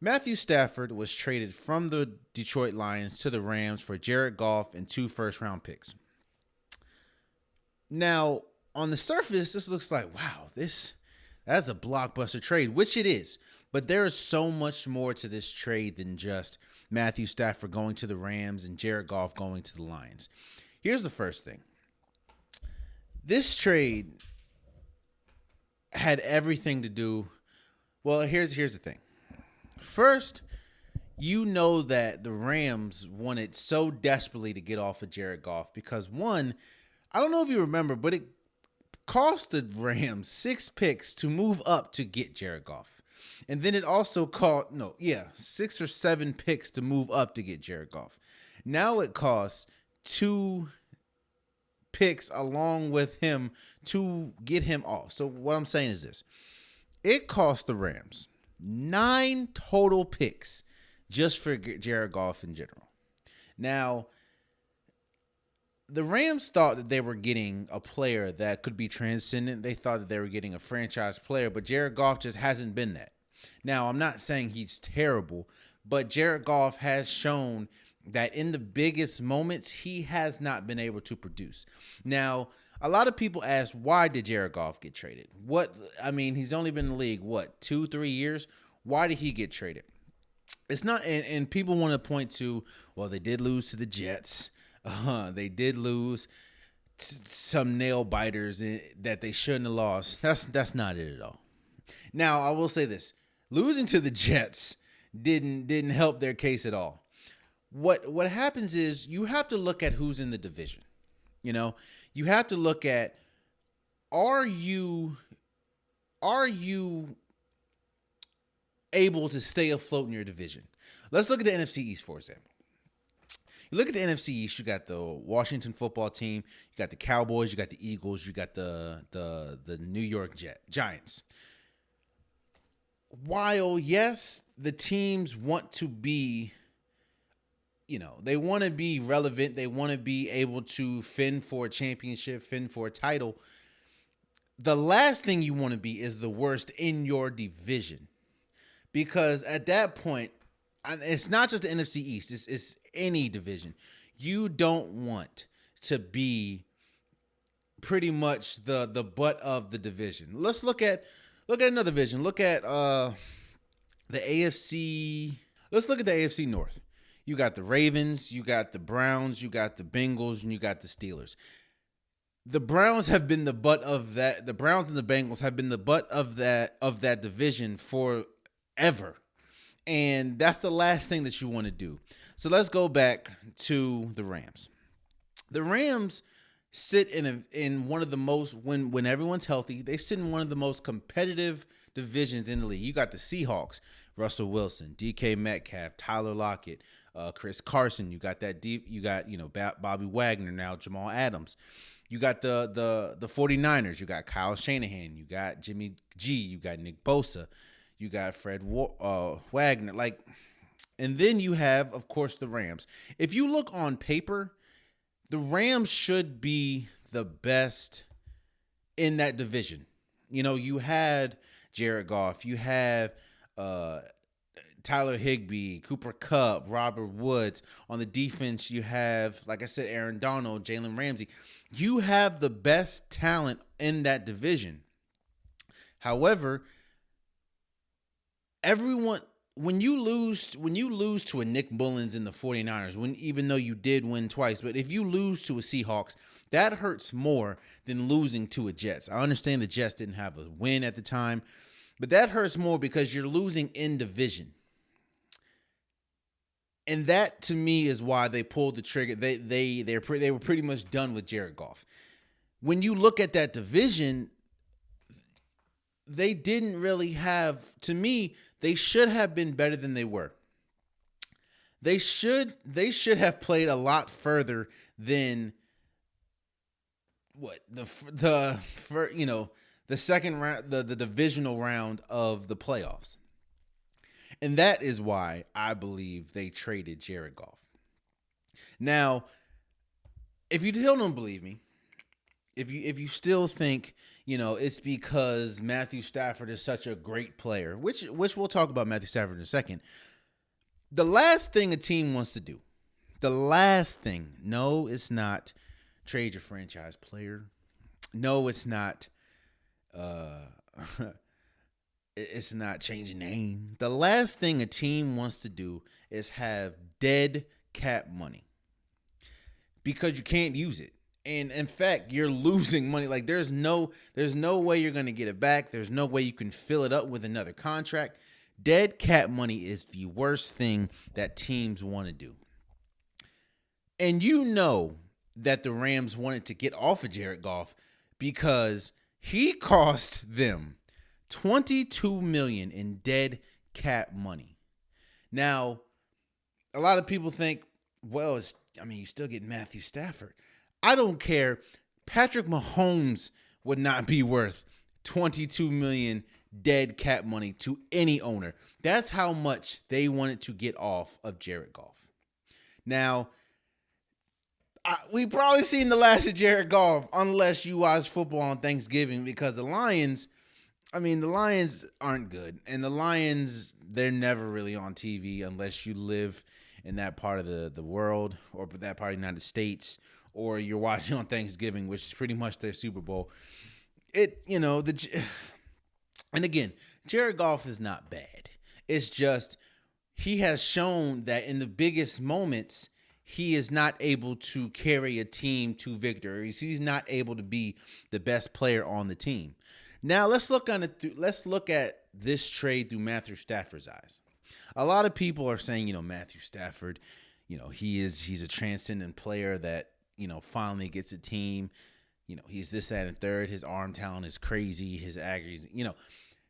Matthew Stafford was traded from the Detroit Lions to the Rams for Jared Goff and 2 first-round picks. Now, on the surface, this looks like, wow, that's a blockbuster trade, which it is. But there is so much more to this trade than just Matthew Stafford going to the Rams and Jared Goff going to the Lions. Here's the first thing. This trade had everything to do. Well, here's the thing. First, you know that the Rams wanted so desperately to get off of Jared Goff because, one, I don't know if you remember, but it cost the Rams 6 picks to move up to get Jared Goff. And then it also cost, 6 or 7 picks to move up to get Jared Goff. Now it costs 2 picks along with him to get him off. So what I'm saying is this. It cost the Rams 9 total picks just for Jared Goff in general. Now, the Rams thought that they were getting a player that could be transcendent. They thought that they were getting a franchise player, but Jared Goff just hasn't been that. Now, I'm not saying he's terrible, but Jared Goff has shown that in the biggest moments, he has not been able to produce. Now, a lot of people ask, why did Jared Goff get traded? He's only been in the league, 2-3 years? Why did he get traded? It's not, and people want to point to, well, they did lose to the Jets. They did lose some nail biters that they shouldn't have lost. That's not it at all. Now, I will say this. Losing to the Jets didn't help their case at all. What happens is you have to look at who's in the division. You know, you have to look at, are you able to stay afloat in your division? Let's look at the NFC East, for example. You look at the NFC East, you got the Washington football team, you got the Cowboys, you got the Eagles, you got the New York Giants. While, yes, the teams want to be, they want to be relevant, they want to be able to fend for a championship, fend for a title, the last thing you want to be is the worst in your division. Because at that point, it's not just the NFC East, it's any division. You don't want to be pretty much the butt of the division. Let's look at another division. Look at the AFC. Let's look at the AFC North. You got the Ravens, you got the Browns, you got the Bengals, and you got the Steelers. The Browns have been the butt of that. The Browns and the Bengals have been the butt of that division forever. And that's the last thing that you want to do. So let's go back to the Rams. The Rams sit in one of the most, when everyone's healthy, they sit in one of the most competitive divisions in the league. You got the Seahawks, Russell Wilson, DK Metcalf, Tyler Lockett, Chris Carson. You got that deep. You got Bobby Wagner now, Jamal Adams. You got the 49ers. You got Kyle Shanahan. You got Jimmy G. You got Nick Bosa. You got Fred Wagner. And then you have, of course, the Rams. If you look on paper, the Rams should be the best in that division. You had Jared Goff. You have Tyler Higbee, Cooper Kupp, Robert Woods. On the defense, you have, like I said, Aaron Donald, Jalen Ramsey. You have the best talent in that division. However, when you lose to a Nick Mullins in the 49ers, even though you did win twice, but if you lose to a Seahawks, that hurts more than losing to a Jets. I understand the Jets didn't have a win at the time, but that hurts more because you're losing in division. And that, to me, is why they pulled the trigger. They were pretty much done with Jared Goff. When you look at that division, they didn't really have, to me, they should have been better than they were. They should have played a lot further than the second round, the divisional round of the playoffs. And that is why I believe they traded Jared Goff. Now, if you still don't believe me, if you still think, it's because Matthew Stafford is such a great player, which we'll talk about Matthew Stafford in a second. The last thing a team wants to do, no, it's not trade your franchise player. No, it's not. Uh, it's not changing name. The last thing a team wants to do is have dead cap money because you can't use it. And in fact, you're losing money. Like there's no way you're going to get it back. There's no way you can fill it up with another contract. Dead cap money is the worst thing that teams want to do. And that the Rams wanted to get off of Jared Goff because he cost them $22 million in dead cap money. Now, a lot of people think, well, you still get Matthew Stafford. I don't care. Patrick Mahomes would not be worth $22 million dead cap money to any owner. That's how much they wanted to get off of Jared Goff. Now, we probably seen the last of Jared Goff unless you watch football on Thanksgiving, because the Lions aren't good. And the Lions, they're never really on TV unless you live in that part of the world or that part of the United States, or you're watching on Thanksgiving, which is pretty much their Super Bowl. And again, Jared Goff is not bad. It's just he has shown that in the biggest moments, he is not able to carry a team to victory. He's not able to be the best player on the team. Now let's look at this trade through Matthew Stafford's eyes. A lot of people are saying, Matthew Stafford, he's a transcendent player that, finally gets a team. He's this, that, and third. His arm talent is crazy. His accuracy,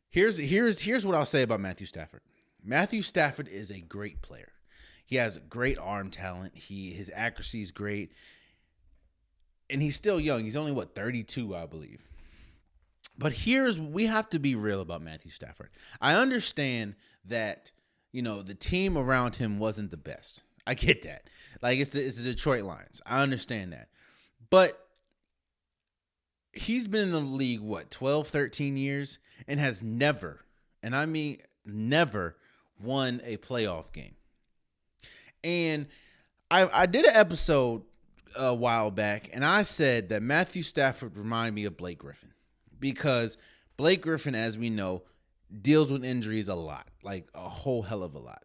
here's what I'll say about Matthew Stafford. Matthew Stafford is a great player. He has great arm talent. His accuracy is great. And he's still young. He's only, 32, I believe. But we have to be real about Matthew Stafford. I understand that, the team around him wasn't the best. I get that. Like, it's the Detroit Lions. I understand that. But he's been in the league, 12, 13 years, and has never, and I mean never, won a playoff game. And I did an episode a while back, and I said that Matthew Stafford reminded me of Blake Griffin, because Blake Griffin, as we know, deals with injuries a lot, like a whole hell of a lot.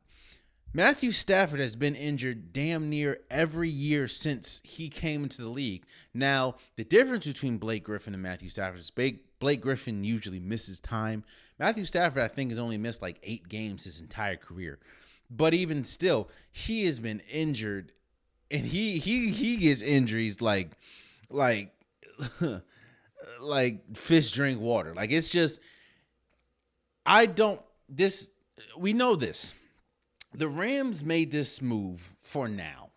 Matthew Stafford has been injured damn near every year since he came into the league. Now, the difference between Blake Griffin and Matthew Stafford is Blake Griffin usually misses time. Matthew Stafford, I think, has only missed 8 games his entire career. But even still, he has been injured, and he gets injuries like fish drink water. Like, it's just, we know this. The Rams made this move for now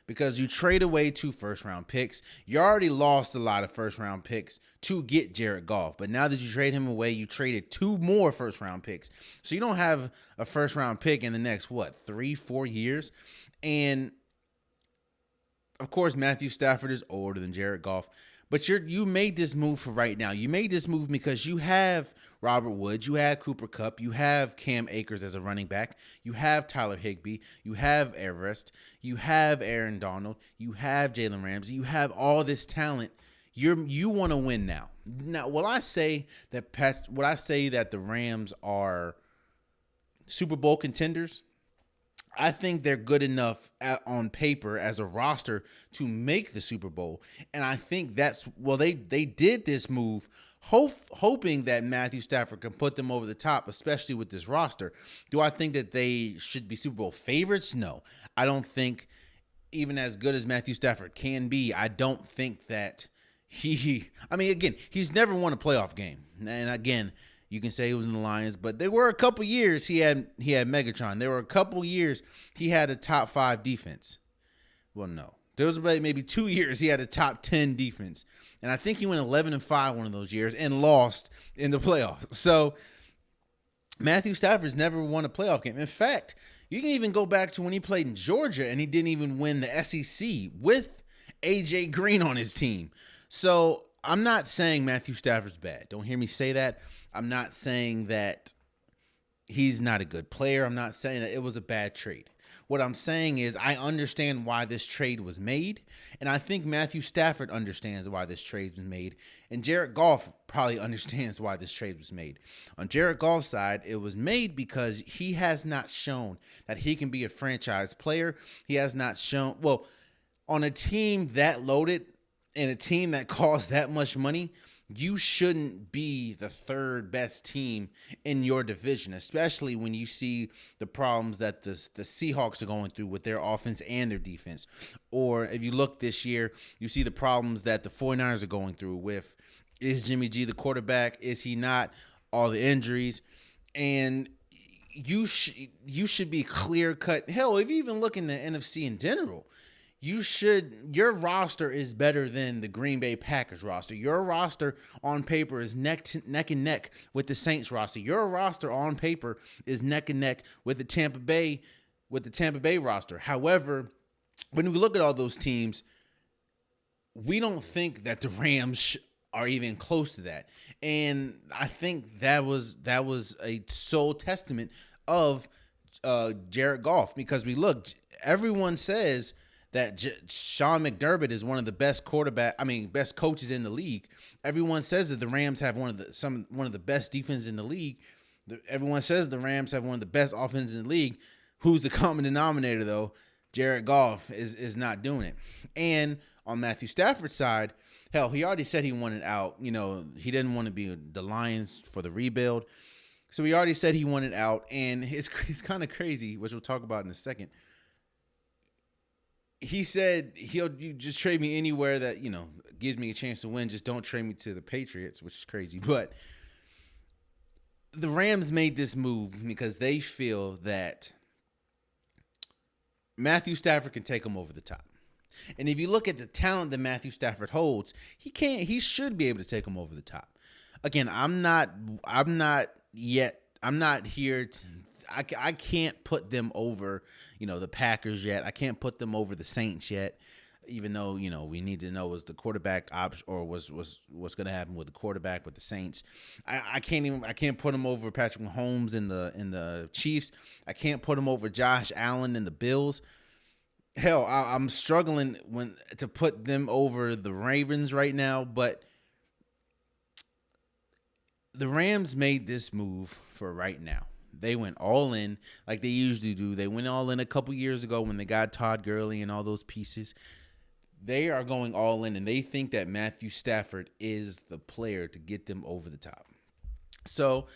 because you trade away 2 first-round picks. You already lost a lot of first-round picks to get Jared Goff. But now that you trade him away, you traded 2 more first-round picks. So you don't have a first-round pick in the next, 3-4 years? And, of course, Matthew Stafford is older than Jared Goff. But you made this move for right now. You made this move because you have Robert Woods, you have Cooper Kupp, you have Cam Akers as a running back, you have Tyler Higbee, you have Everest, you have Aaron Donald, you have Jalen Ramsey, you have all this talent. You want to win now. Now, will I say that the Rams are Super Bowl contenders? I think they're good enough on paper as a roster to make the Super Bowl. And I think they did this move hoping that Matthew Stafford can put them over the top, especially with this roster. Do I think that they should be Super Bowl favorites? No. I don't think, even as good as Matthew Stafford can be, I don't think that he's never won a playoff game. And again, you can say he was in the Lions, but there were a couple years he had Megatron. There were a couple years he had a top 5 defense. Well, no. There was maybe 2 years he had a top 10 defense. And I think he went 11-5 one of those years and lost in the playoffs. So Matthew Stafford's never won a playoff game. In fact, you can even go back to when he played in Georgia and he didn't even win the SEC with A.J. Green on his team. So I'm not saying Matthew Stafford's bad. Don't hear me say that. I'm not saying that he's not a good player. I'm not saying that it was a bad trade. What I'm saying is I understand why this trade was made, and I think Matthew Stafford understands why this trade was made, and Jared Goff probably understands why this trade was made. On Jared Goff's side, it was made because he has not shown that he can be a franchise player. He has not shown, well, on a team that loaded and a team that costs that much money, you shouldn't be the third best team in your division, especially when you see the problems that the Seahawks are going through with their offense and their defense. Or if you look this year, you see the problems that the 49ers are going through with, is Jimmy G the quarterback? Is he not? All the injuries. And you should be clear cut. Hell, if you even look in the NFC in general, your roster is better than the Green Bay Packers roster. Your roster on paper is neck and neck with the Saints roster. Your roster on paper is neck and neck with the Tampa Bay roster. However, when we look at all those teams, we don't think that the Rams are even close to that. And I think that was a sole testament of Jared Goff, because everyone says that Sean McDermott is one of the best best coaches in the league. Everyone says that the Rams have one of the best defenses in the league. Everyone says the Rams have one of the best offenses in the league. Who's the common denominator though? Jared Goff is not doing it. And on Matthew Stafford's side, hell, he already said he wanted out. You know, he didn't want to be the Lions for the rebuild. So he already said he wanted out, and it's kind of crazy, which we'll talk about in a second. He said you just trade me anywhere that, you know, gives me a chance to win. Just don't trade me to the Patriots, which is crazy. But the Rams made this move because they feel that Matthew Stafford can take them over the top. And if you look at the talent that Matthew Stafford holds, he should be able to take them over the top. Again, I'm not here to, I can't put them over, you know, the Packers yet. I can't put them over the Saints yet, even though, you know, we need to know was the quarterback option or was what's going to happen with the quarterback with the Saints. I can't put them over Patrick Mahomes in the Chiefs. I can't put them over Josh Allen in the Bills. Hell, I'm struggling to put them over the Ravens right now, but the Rams made this move for right now. They went all in like they usually do. They went all in a couple years ago when they got Todd Gurley and all those pieces. They are going all in, and they think that Matthew Stafford is the player to get them over the top. So,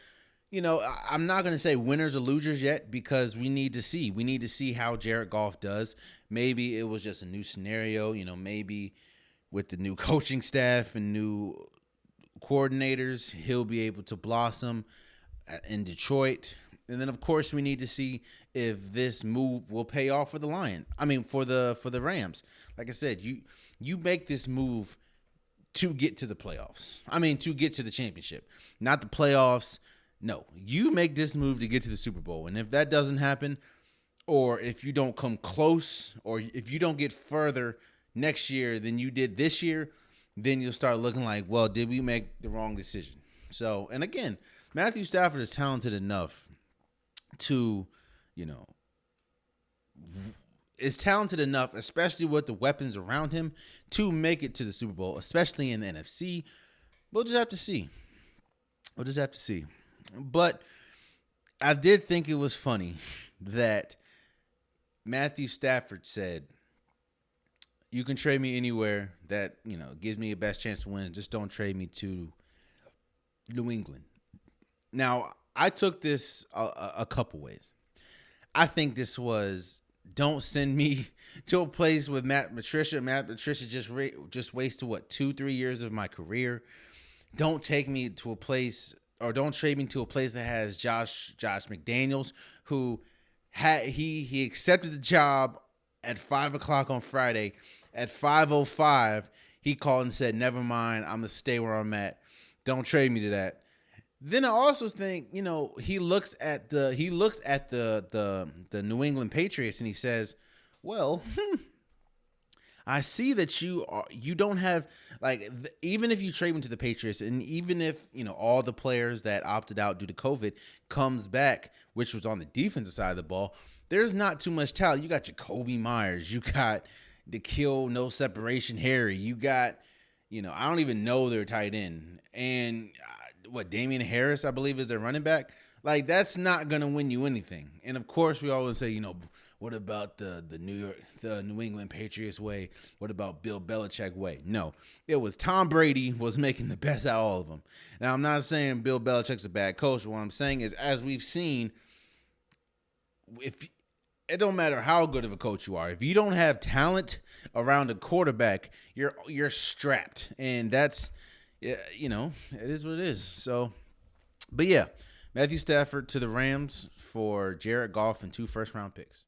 you know, I'm not going to say winners or losers yet because we need to see. We need to see how Jared Goff does. Maybe it was just a new scenario. You know, maybe with the new coaching staff and new coordinators, he'll be able to blossom in Detroit. And then, of course, we need to see if this move will pay off for the Rams. Like I said, you make this move to get to the playoffs. To get to the championship, not the playoffs. No, you make this move to get to the Super Bowl. And if that doesn't happen, or if you don't come close, or if you don't get further next year than you did this year, then you'll start looking like, well, did we make the wrong decision? So, and again, Matthew Stafford is talented enough to, you know, is talented enough, especially with the weapons around him, to make it to the Super Bowl, especially in the NFC. We'll just have to see. But I did think it was funny that Matthew Stafford said, you can trade me anywhere that, you know, gives me a best chance to win. Just don't trade me to New England. Now, I took this a couple ways. I think this was, don't send me to a place with Matt Patricia. Matt Patricia just wasted, 2-3 years of my career. Don't take me to a place, or don't trade me to a place that has Josh McDaniels, who he accepted the job at 5:00 on Friday. At 5:05, he called and said, "Never mind, I'm gonna stay where I'm at. Don't trade me to that." Then I also think, you know, he looks at the New England Patriots and he says, "Well, I see that you don't have even if you trade him to the Patriots, and even if all the players that opted out due to COVID comes back, which was on the defensive side of the ball, there's not too much talent. You got Jacoby Myers, you got the kill no separation Harry, you got I don't even know their tight end, and Damian Harris I believe is their running back. Like, that's not gonna win you anything. And of course we always say what about the New England Patriots way? What about Bill Belichick way? No, it was Tom Brady was making the best out of all of them. Now, I'm not saying Bill Belichick's a bad coach. What I'm saying is, as we've seen, if it don't matter how good of a coach you are, if you don't have talent around a quarterback, you're strapped, and that's it is what it is. So, but yeah, Matthew Stafford to the Rams for Jared Goff and 2 first-round picks.